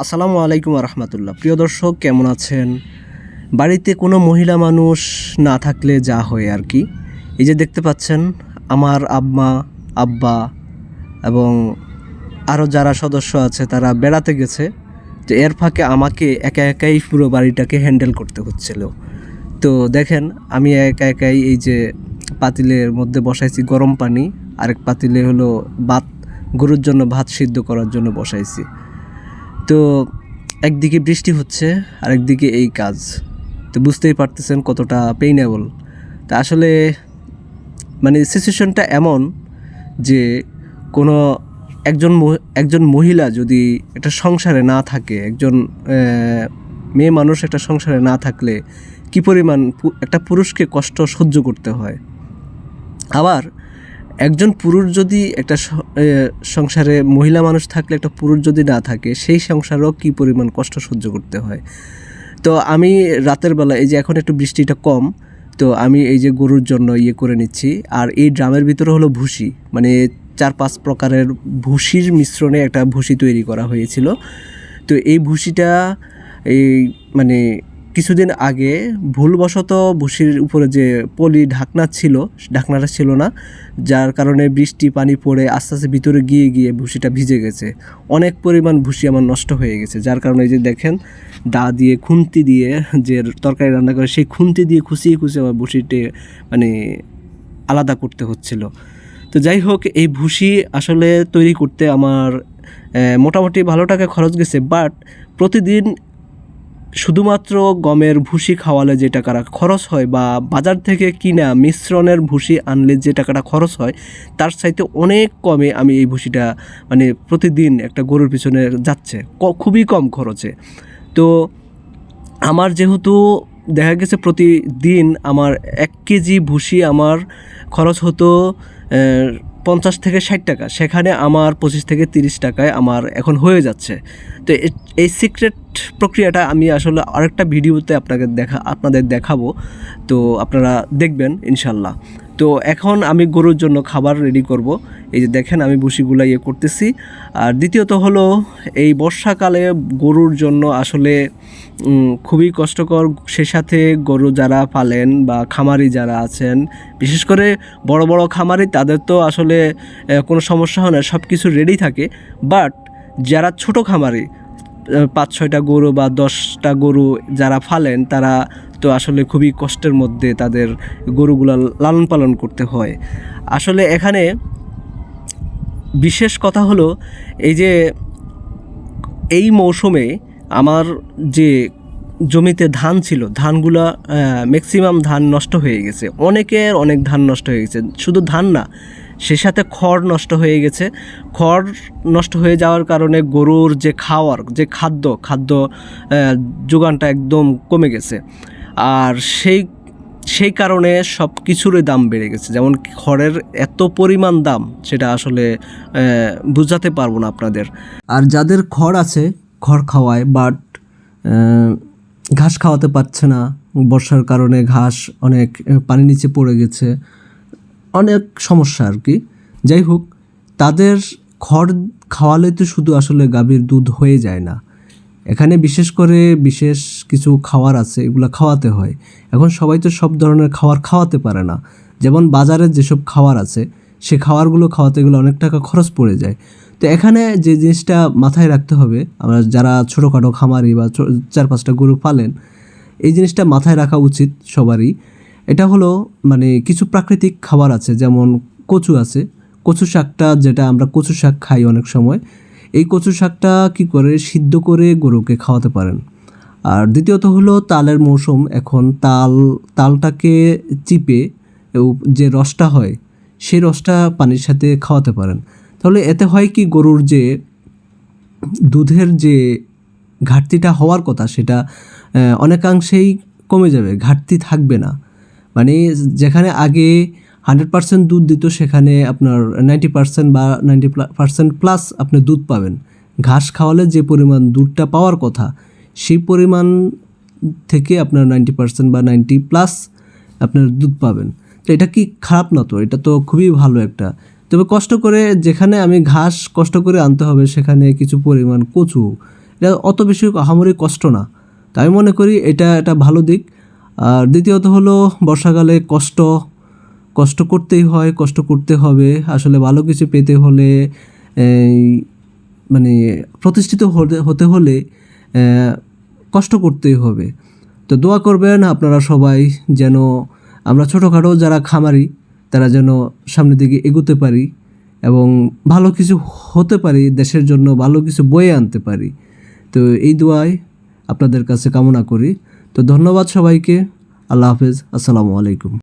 আসসালামু আলাইকুম রহমতুল্লাহ। প্রিয় দর্শক, কেমন আছেন? বাড়িতে কোনো মহিলা মানুষ না থাকলে যা হয় আর কি, এই যে দেখতে পাচ্ছেন আমার আম্মা, আব্বা এবং আরও যারা সদস্য আছে তারা বেড়াতে গেছে। তো এর ফাঁকে আমাকে একা একাই পুরো বাড়িটাকে হ্যান্ডেল করতে হচ্ছিল। তো দেখেন, আমি একা একাই এই যে পাতিলের মধ্যে বসাইছি গরম পানি, আরেক পাতিলে হলো ভাত, গরুর জন্য ভাত সিদ্ধ করার জন্য বসাইছি। তো একদিকে বৃষ্টি হচ্ছে, আরেকদিকে এই কাজ। তো বুঝতেই পারতেছেন কতটা পেইনেবল। তা আসলে মানে সিচুয়েশনটা এমন যে কোনো একজন মহিলা যদি একটা সংসারে না থাকে, একজন মেয়ে মানুষ একটা সংসারে না থাকলে কী পরিমাণ একটা পুরুষকে কষ্ট সহ্য করতে হয়। আবার একজন পুরুষ যদি একটা সংসারে মহিলা মানুষ থাকলে একটা পুরুষ যদি না থাকে, সেই সংসারেও কী পরিমাণ কষ্ট সহ্য করতে হয়। তো আমি রাতের বেলা, এই যে এখন একটু বৃষ্টিটা কম, তো আমি এই যে গরুর জন্য করে নিচ্ছি। আর এই ড্রামের ভিতরে হলো ভুসি, মানে 4-5 প্রকারের ভুসির মিশ্রণে একটা ভুসি তৈরি করা হয়েছিল। তো এই ভুসিটা এই মানে কিছুদিন আগে ভুলবশত ভুসির উপরে যে ঢাকনাটা ছিল না, যার কারণে বৃষ্টি পানি পড়ে আস্তে আস্তে ভিতরে গিয়ে গিয়ে ভুসিটা ভিজে গেছে। অনেক পরিমাণ ভুসি আমার নষ্ট হয়ে গেছে, যার কারণে এই যে দেখেন খুন্তি দিয়ে যে তরকারি রান্না করে, সেই খুন্তি দিয়ে খুঁচিয়ে আমার ভুসিতে মানে আলাদা করতে হচ্ছিল। তো যাই হোক, এই ভুসি আসলে তৈরি করতে আমার মোটামুটি ভালো টাকা খরচ গেছে। বাট প্রতিদিন শুধুমাত্র গমের ভুসি খাওয়ালে যে টাকাটা খরচ হয়, বা বাজার থেকে কিনা মিশ্রণের ভুসি আনলে যে টাকাটা খরচ হয়, তার চাইতে অনেক কমে আমি এই ভুসিটা মানে প্রতিদিন একটা গরুর পিছনে যাচ্ছে, খুবই কম খরচে। তো আমার যেহেতু দেখা গেছে প্রতিদিন আমার 1 কেজি ভুসি আমার খরচ হতো 50 থেকে 60 টাকা, সেখানে আমার 25 থেকে 30 টাকায় আমার এখন হয়ে যাচ্ছে। তো এই সিক্রেট প্রক্রিয়াটা আমি আসলে আরেকটা ভিডিওতে আপনাদের দেখাবো, তো আপনারা দেখবেন ইনশাল্লাহ। তো এখন আমি গরুর জন্য খাবার রেডি করব। এই যে দেখেন আমি ভুসিগুলা করতেছি। আর দ্বিতীয়ত হলো, এই বর্ষাকালে গরুর জন্য আসলে খুবই কষ্টকর। সে সাথে গরু যারা পালেন বা খামারি যারা আছেন, বিশেষ করে বড় বড় খামারি, তাদের তো আসলে কোনো সমস্যা হয় না, সব কিছু রেডি থাকে। বাট যারা ছোট খামারি, 5-6টা গরু বা 10টা গরু যারা ফালেন, তারা তো আসলে খুবই কষ্টের মধ্যে তাদের গরুগুলা লালন পালন করতে হয়। আসলে এখানে বিশেষ কথা হলো, এই যে এই মৌসুমে আমার যে জমিতে ধান ছিল, ধানগুলা ম্যাক্সিমাম ধান নষ্ট হয়ে গেছে। অনেক ধান নষ্ট হয়ে গেছে, শুধু ধান না, সে সাথে খড় নষ্ট হয়ে গেছে। খড় নষ্ট হয়ে যাওয়ার কারণে গরুর যে খাদ্য যোগানটা একদম কমে গেছে। আর সেই কারণে সব কিছুরই দাম বেড়ে গেছে। যেমন খড়ের এত পরিমাণ দাম, সেটা আসলে বোঝাতে পারবো না আপনাদের। আর যাদের খড় আছে, খড় খাওয়ায়, বাট ঘাস খাওয়াতে পারছে না। বর্ষার কারণে ঘাস অনেক পানির নিচে পড়ে গেছে, অনেক সমস্যা আর কি। যাই হোক, তাদের খড় খাওয়ালে তো শুধু আসলে গাভীর দুধ হয়ে যায় না, এখানে বিশেষ কিছু খাবার আছে, এগুলো খাওয়াতে হয়। এখন সবাই তো সব ধরনের খাবার খাওয়াতে পারে না। যেমন বাজারের যেসব খাবার আছে, সে খাবারগুলো খাওয়াতে গেলে অনেক টাকা খরচ পড়ে যায়। তো এখানে যে জিনিসটা মাথায় রাখতে হবে, আমরা যারা ছোটোখাটো খামারি বা 4-5টা গরু পালেন, এই জিনিসটা মাথায় রাখা উচিত সবারই। এটা হলো মানে কিছু প্রাকৃতিক খাবার আছে, যেমন কচু আছে, কচু শাকটা, যেটা আমরা কচু শাক খাই অনেক সময়, এই কচু শাকটা কী করে সিদ্ধ করে গরুকে খাওয়াতে পারেন। আর দ্বিতীয়ত হলো তালের মৌসুম, এখন তালটাকে চিপে যে রসটা হয়, সেই রসটা পানির সাথে খাওয়াতে পারেন। তাহলে এতে হয় কি, গরুর যে দুধের যে ঘাটতিটা হওয়ার কথা, সেটা অনেকাংশেই কমে যাবে, ঘাটতি থাকবে না। মানে যেখানে আগে 100% দুধ দিত, সেখানে আপনার 90% বা 90% প্লাস আপনি দুধ পাবেন। ঘাস খাওয়ালে যে পরিমাণ দুধটা পাওয়ার কথা, সেই পরিমাণ থেকে আপনার 90% বা 90+ আপনার দুধ পাবেন। তো এটা কি খারাপ না? তো এটা তো খুবই ভালো একটা। তবে যেখানে আমি ঘাস কষ্ট করে আনতে হবে, সেখানে কিছু পরিমাণ কচু এটা অত বেশি আহামরি কষ্ট না। তাই আমি মনে করি এটা একটা ভালো দিক। আর দ্বিতীয়ত হলো বর্ষাকালে কষ্ট করতেই হয়, কষ্ট করতে হবে। আসলে ভালো কিছু পেতে হলে এই মানে প্রতিষ্ঠিত হতে হলে কষ্ট করতেই হবে। তো দোয়া করবেন আপনারা সবাই যেন আমরা ছোটোখাটো যারা খামারি তারা যেন সামনের দিকে এগোতে পারি এবং ভালো কিছু হতে পারি, দেশের জন্য ভালো কিছু বয়ে আনতে পারি। তো এই দোয়াই আপনাদের কাছে কামনা করি। তো ধন্যবাদ সবাইকে। আল্লাহ হাফেজ। আসসালামু আলাইকুম।